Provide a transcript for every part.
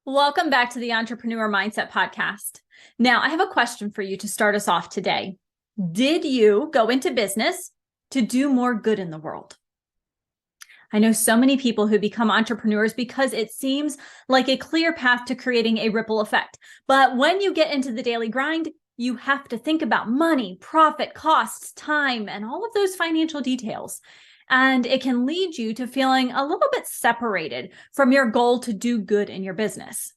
Welcome back to the Entrepreneur Mindset Podcast. Now, I have a question for you to start us off today. Did you go into business to do more good in the world? I know so many people who become entrepreneurs because it seems like a clear path to creating a ripple effect. But when you get into the daily grind, you have to think about money, profit, costs, time, and all of those financial details. And it can lead you to feeling a little bit separated from your goal to do good in your business.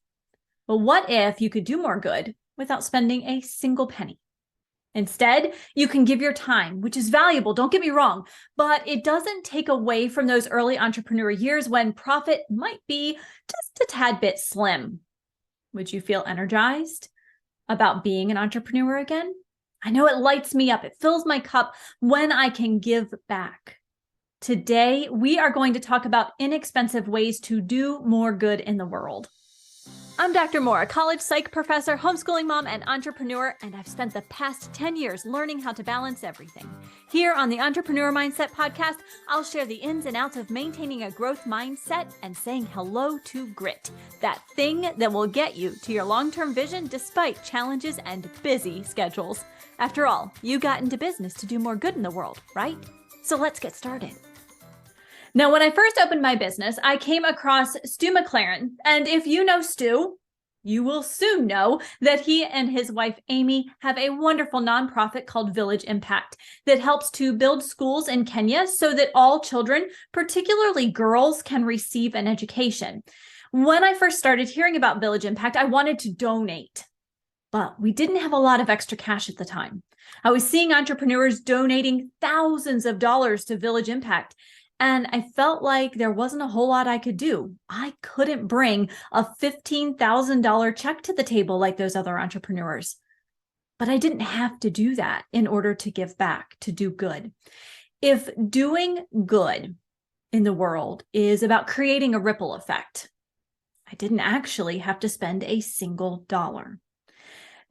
But what if you could do more good without spending a single penny? Instead, you can give your time, which is valuable, don't get me wrong, but it doesn't take away from those early entrepreneur years when profit might be just a tad bit slim. Would you feel energized about being an entrepreneur again? I know it lights me up. It fills my cup when I can give back. Today, we are going to talk about inexpensive ways to do more good in the world. I'm Dr. Moore, a college psych professor, homeschooling mom, and entrepreneur, and I've spent the past 10 years learning how to balance everything. Here on the Entrepreneur Mindset Podcast, I'll share the ins and outs of maintaining a growth mindset and saying hello to grit, that thing that will get you to your long-term vision despite challenges and busy schedules. After all, you got into business to do more good in the world, right? So let's get started. Now, when I first opened my business, I came across Stu McLaren. And if you know Stu, you will soon know that he and his wife, Amy, have a wonderful nonprofit called Village Impact that helps to build schools in Kenya so that all children, particularly girls, can receive an education. When I first started hearing about Village Impact, I wanted to donate, but we didn't have a lot of extra cash at the time. I was seeing entrepreneurs donating thousands of dollars to Village Impact, and I felt like there wasn't a whole lot I could do. I couldn't bring a $15,000 check to the table like those other entrepreneurs. But I didn't have to do that in order to give back, to do good. If doing good in the world is about creating a ripple effect, I didn't actually have to spend a single dollar.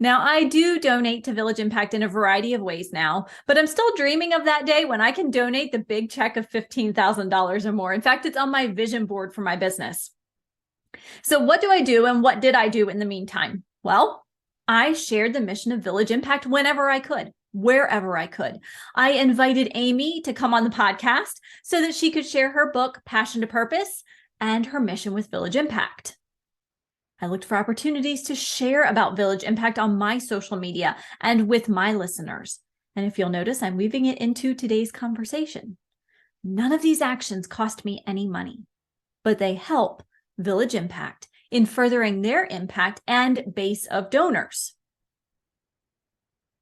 Now, I do donate to Village Impact in a variety of ways now, but I'm still dreaming of that day when I can donate the big check of $15,000 or more. In fact, it's on my vision board for my business. So what do I do and what did I do in the meantime? Well, I shared the mission of Village Impact whenever I could, wherever I could. I invited Amy to come on the podcast so that she could share her book, Passion to Purpose, and her mission with Village Impact. I looked for opportunities to share about Village Impact on my social media and with my listeners. And if you'll notice, I'm weaving it into today's conversation. None of these actions cost me any money, but they help Village Impact in furthering their impact and base of donors.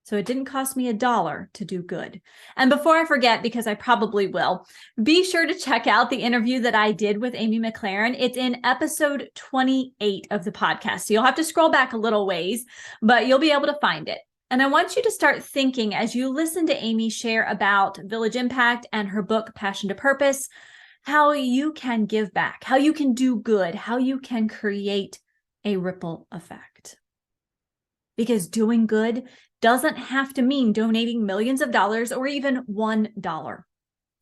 So it didn't cost me $1 to do good. And before I forget, because I probably will, be sure to check out the interview that I did with Amy McLaren. It's in episode 28 of the podcast. So you'll have to scroll back a little ways, but you'll be able to find it. And I want you to start thinking as you listen to Amy share about Village Impact and her book, Passion to Purpose, how you can give back, how you can do good, how you can create a ripple effect. Because doing good doesn't have to mean donating millions of dollars or even $1.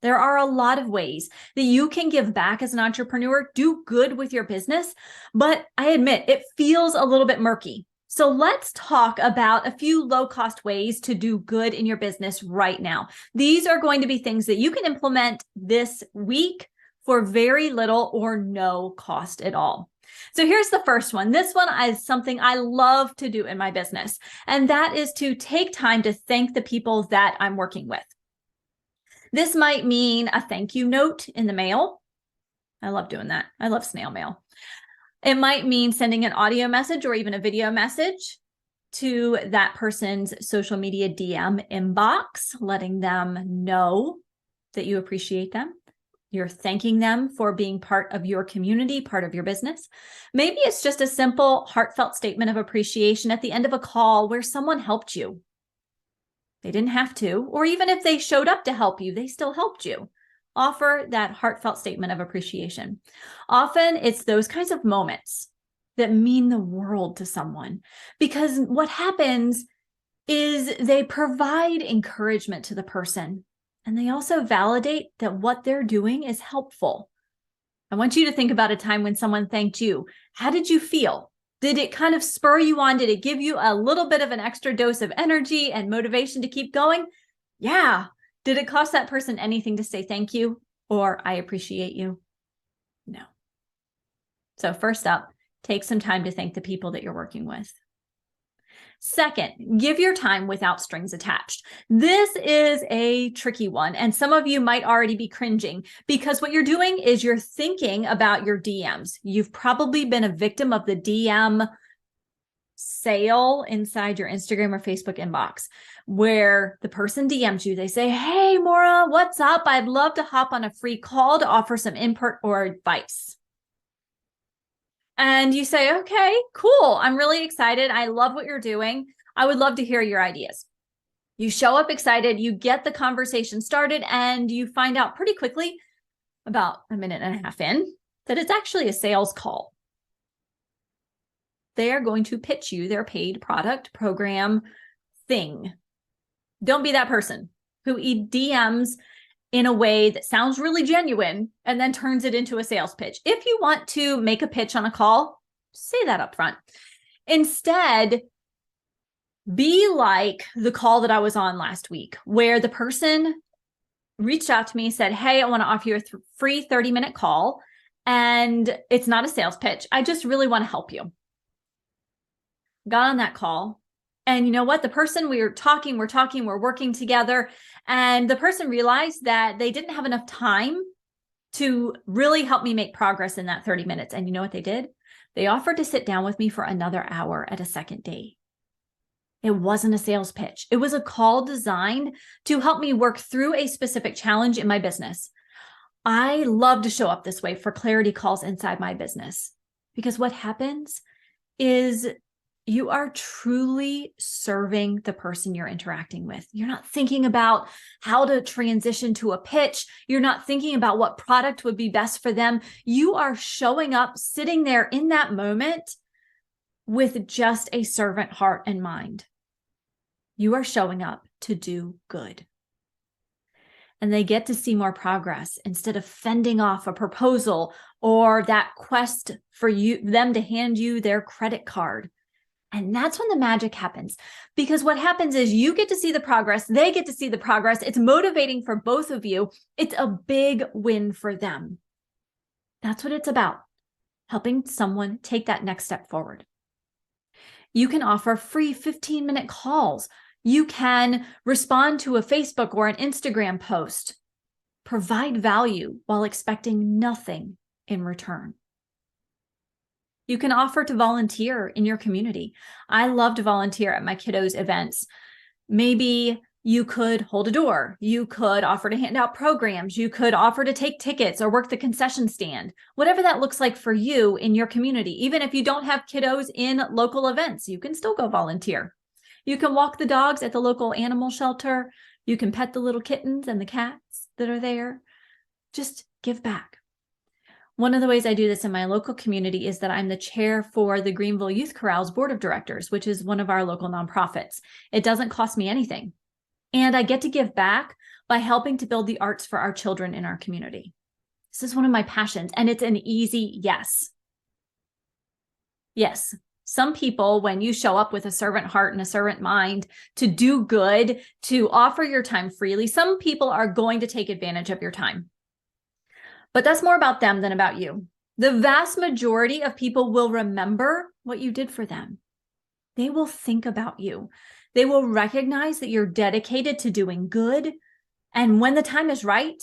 There are a lot of ways that you can give back as an entrepreneur, do good with your business, but I admit it feels a little bit murky. So let's talk about a few low-cost ways to do good in your business right now. These are going to be things that you can implement this week for very little or no cost at all. So here's the first one. This one is something I love to do in my business, and that is to take time to thank the people that I'm working with. This might mean a thank you note in the mail. I love doing that. I love snail mail. It might mean sending an audio message or even a video message to that person's social media DM inbox, letting them know that you appreciate them. You're thanking them for being part of your community, part of your business. Maybe it's just a simple, heartfelt statement of appreciation at the end of a call where someone helped you. They didn't have to, or even if they showed up to help you, they still helped you. Offer that heartfelt statement of appreciation. Often it's those kinds of moments that mean the world to someone, because what happens is they provide encouragement to the person. And they also validate that what they're doing is helpful. I want you to think about a time when someone thanked you. How did you feel? Did it kind of spur you on? Did it give you a little bit of an extra dose of energy and motivation to keep going? Yeah. Did it cost that person anything to say thank you or I appreciate you? No. So first up, take some time to thank the people that you're working with. Second, give your time without strings attached. This is a tricky one, and some of you might already be cringing because what you're doing is you're thinking about your DMs. You've probably been a victim of the DM sale inside your Instagram or Facebook inbox where the person DMs you. They say, "Hey, Maura, what's up? I'd love to hop on a free call to offer some input or advice." And you say, "Okay, cool. I'm really excited. I love what you're doing. I would love to hear your ideas." You show up excited, you get the conversation started, and you find out pretty quickly, about a minute and a half in, that it's actually a sales call. They are going to pitch you their paid product, program, thing. Don't be that person who DMs in a way that sounds really genuine and then turns it into a sales pitch. If you want to make a pitch on a call, say that up front. Instead, be like the call that I was on last week, where the person reached out to me, said, "Hey, I want to offer you a free 30-minute call. And it's not a sales pitch. I just really want to help you." Got on that call. And you know what? The person we're working together. And the person realized that they didn't have enough time to really help me make progress in that 30 minutes. And you know what they did? They offered to sit down with me for another hour at a second date. It wasn't a sales pitch. It was a call designed to help me work through a specific challenge in my business. I love to show up this way for clarity calls inside my business because what happens is you are truly serving the person you're interacting with. You're not thinking about how to transition to a pitch. You're not thinking about what product would be best for them. You are showing up, sitting there in that moment with just a servant heart and mind. You are showing up to do good. And they get to see more progress instead of fending off a proposal or that quest for them to hand you their credit card. And that's when the magic happens, because what happens is you get to see the progress. They get to see the progress. It's motivating for both of you. It's a big win for them. That's what it's about, helping someone take that next step forward. You can offer free 15-minute calls. You can respond to a Facebook or an Instagram post, provide value while expecting nothing in return. You can offer to volunteer in your community. I love to volunteer at my kiddos' events. Maybe you could hold a door. You could offer to hand out programs. You could offer to take tickets or work the concession stand, whatever that looks like for you in your community. Even if you don't have kiddos in local events, you can still go volunteer. You can walk the dogs at the local animal shelter. You can pet the little kittens and the cats that are there. Just give back. One of the ways I do this in my local community is that I'm the chair for the Greenville Youth Chorale's Board of Directors, which is one of our local nonprofits. It doesn't cost me anything. And I get to give back by helping to build the arts for our children in our community. This is one of my passions, and it's an easy yes. Yes. Some people, when you show up with a servant heart and a servant mind to do good, to offer your time freely, some people are going to take advantage of your time. But that's more about them than about you. The vast majority of people will remember what you did for them. They will think about you. They will recognize that you're dedicated to doing good. And when the time is right,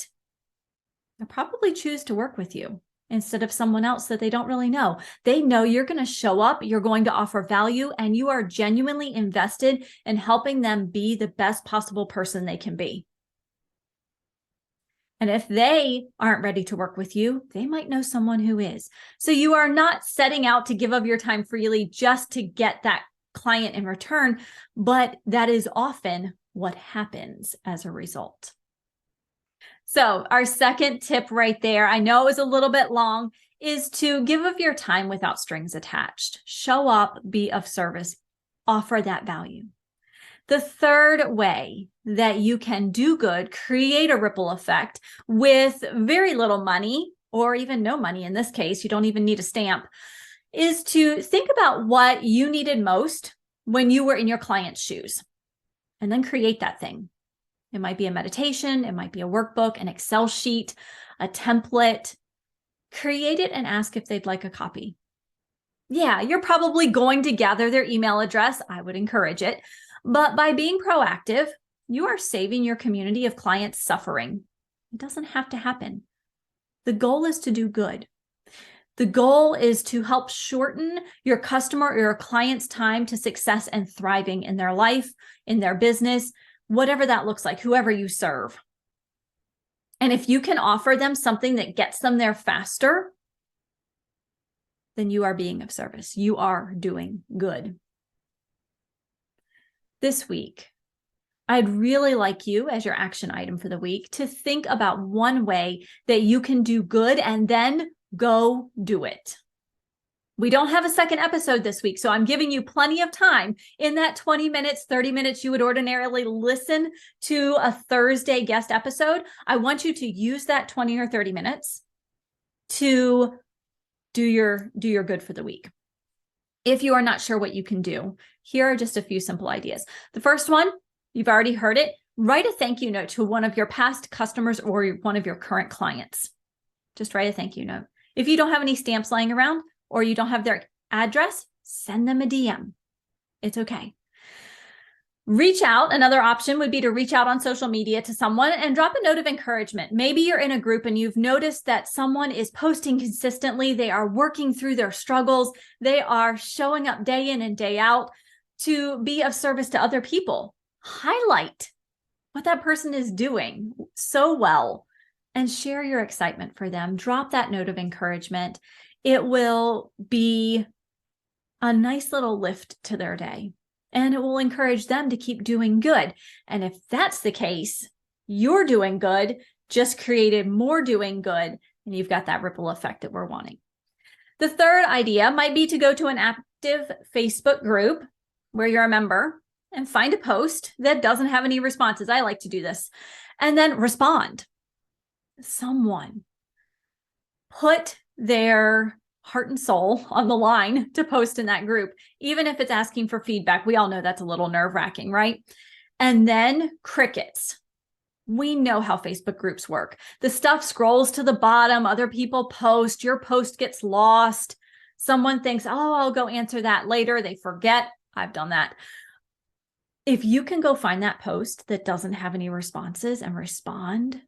they'll probably choose to work with you instead of someone else that they don't really know. They know you're going to show up, you're going to offer value, and you are genuinely invested in helping them be the best possible person they can be. And if they aren't ready to work with you, they might know someone who is. So you are not setting out to give of your time freely just to get that client in return, but that is often what happens as a result. So our second tip right there, I know it was a little bit long, is to give of your time without strings attached. Show up, be of service, offer that value. The third way that you can do good, create a ripple effect with very little money or even no money in this case, you don't even need a stamp, is to think about what you needed most when you were in your client's shoes, and then create that thing. It might be a meditation, it might be a workbook, an Excel sheet, a template. Create it and ask if they'd like a copy. Yeah, you're probably going to gather their email address. I would encourage it. But by being proactive, you are saving your community of clients suffering. It doesn't have to happen. The goal is to do good. The goal is to help shorten your customer or your client's time to success and thriving in their life, in their business, whatever that looks like, whoever you serve. And if you can offer them something that gets them there faster, then you are being of service. You are doing good. This week, I'd really like you, as your action item for the week, to think about one way that you can do good and then go do it. We don't have a second episode this week, so I'm giving you plenty of time in that 20 minutes, 30 minutes you would ordinarily listen to a Thursday guest episode. I want you to use that 20 or 30 minutes to do your good for the week. If you are not sure what you can do, here are just a few simple ideas. The first one, you've already heard it. Write a thank you note to one of your past customers or one of your current clients. Just write a thank you note. If you don't have any stamps lying around or you don't have their address, send them a DM. It's okay. Reach out. Another option would be to reach out on social media to someone and drop a note of encouragement. Maybe you're in a group and you've noticed that someone is posting consistently. They are working through their struggles. They are showing up day in and day out to be of service to other people. Highlight what that person is doing so well and share your excitement for them. Drop that note of encouragement. It will be a nice little lift to their day, and it will encourage them to keep doing good. And if that's the case, you're doing good, just created more doing good, and you've got that ripple effect that we're wanting. The third idea might be to go to an active Facebook group where you're a member and find a post that doesn't have any responses. I like to do this. And then respond. Someone put their heart and soul on the line to post in that group, even if it's asking for feedback. We all know that's a little nerve-wracking, right? And then crickets. We know how Facebook groups work. The stuff scrolls to the bottom, other people post, your post gets lost. Someone thinks, oh, I'll go answer that later. They forget. I've done that. If you can go find that post that doesn't have any responses and respond,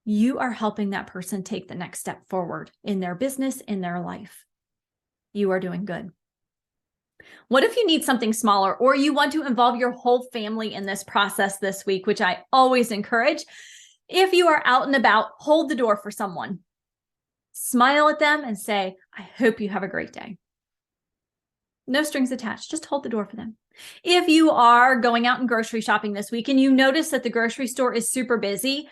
you are helping that person take the next step forward in their business, in their life. You are doing good. What if you need something smaller, or you want to involve your whole family in this process this week, which I always encourage? If you are out and about, hold the door for someone. Smile at them and say, I hope you have a great day. No strings attached, just hold the door for them. If you are going out and grocery shopping this week and you notice that the grocery store is super busy,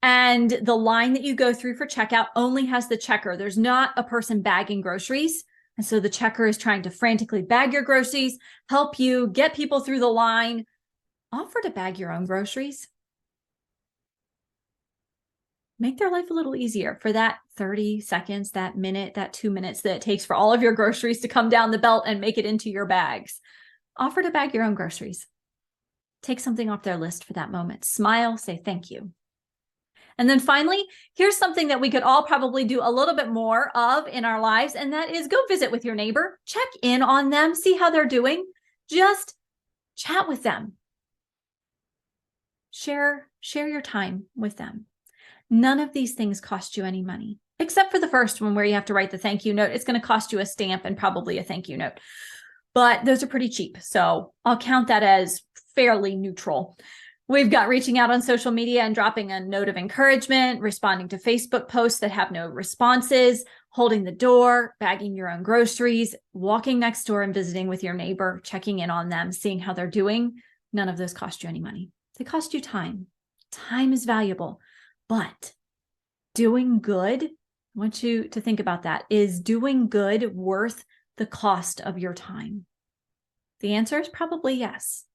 and the line that you go through for checkout only has the checker. There's not a person bagging groceries. And so the checker is trying to frantically bag your groceries, help you get people through the line. Offer to bag your own groceries. Make their life a little easier for that 30 seconds, that minute, that 2 minutes that it takes for all of your groceries to come down the belt and make it into your bags. Offer to bag your own groceries. Take something off their list for that moment. Smile, say thank you. And then finally, here's something that we could all probably do a little bit more of in our lives, and that is go visit with your neighbor, check in on them, see how they're doing, just chat with them. Share your time with them. None of these things cost you any money, except for the first one where you have to write the thank you note. It's going to cost you a stamp and probably a thank you note, but those are pretty cheap. So I'll count that as fairly neutral. We've got reaching out on social media and dropping a note of encouragement, responding to Facebook posts that have no responses, holding the door, bagging your own groceries, walking next door and visiting with your neighbor, checking in on them, seeing how they're doing. None of those cost you any money. They cost you time. Time is valuable, but doing good, I want you to think about that. Is doing good worth the cost of your time? The answer is probably yes.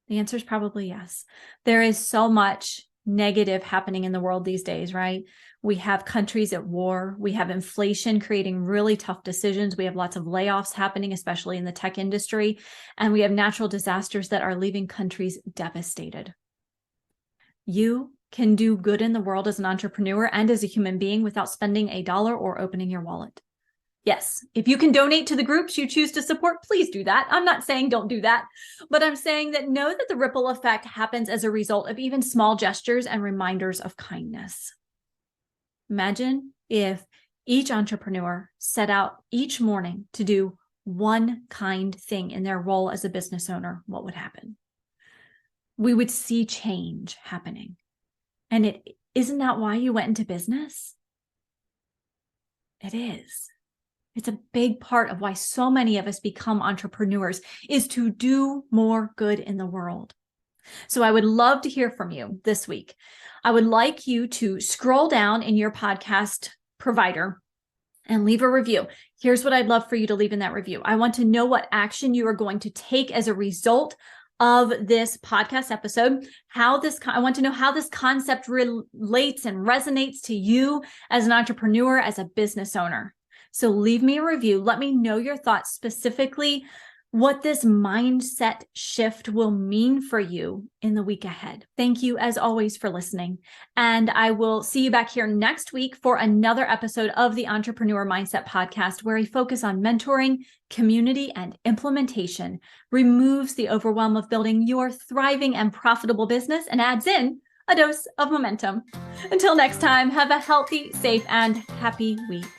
The answer is probably yes. There is so much negative happening in the world these days, right? We have countries at war. We have inflation creating really tough decisions. We have lots of layoffs happening, especially in the tech industry. And we have natural disasters that are leaving countries devastated. You can do good in the world as an entrepreneur and as a human being without spending a dollar or opening your wallet. Yes, if you can donate to the groups you choose to support, please do that. I'm not saying don't do that, but I'm saying that know that the ripple effect happens as a result of even small gestures and reminders of kindness. Imagine if each entrepreneur set out each morning to do one kind thing in their role as a business owner. What would happen? We would see change happening. And isn't that why you went into business? It is. It's a big part of why so many of us become entrepreneurs, is to do more good in the world. So I would love to hear from you this week. I would like you to scroll down in your podcast provider and leave a review. Here's what I'd love for you to leave in that review. I want to know what action you are going to take as a result of this podcast episode, I want to know how this concept relates and resonates to you as an entrepreneur, as a business owner. So leave me a review. Let me know your thoughts, specifically what this mindset shift will mean for you in the week ahead. Thank you, as always, for listening. And I will see you back here next week for another episode of the Entrepreneur Mindset Podcast, where we focus on mentoring, community, and implementation, removes the overwhelm of building your thriving and profitable business, and adds in a dose of momentum. Until next time, have a healthy, safe, and happy week.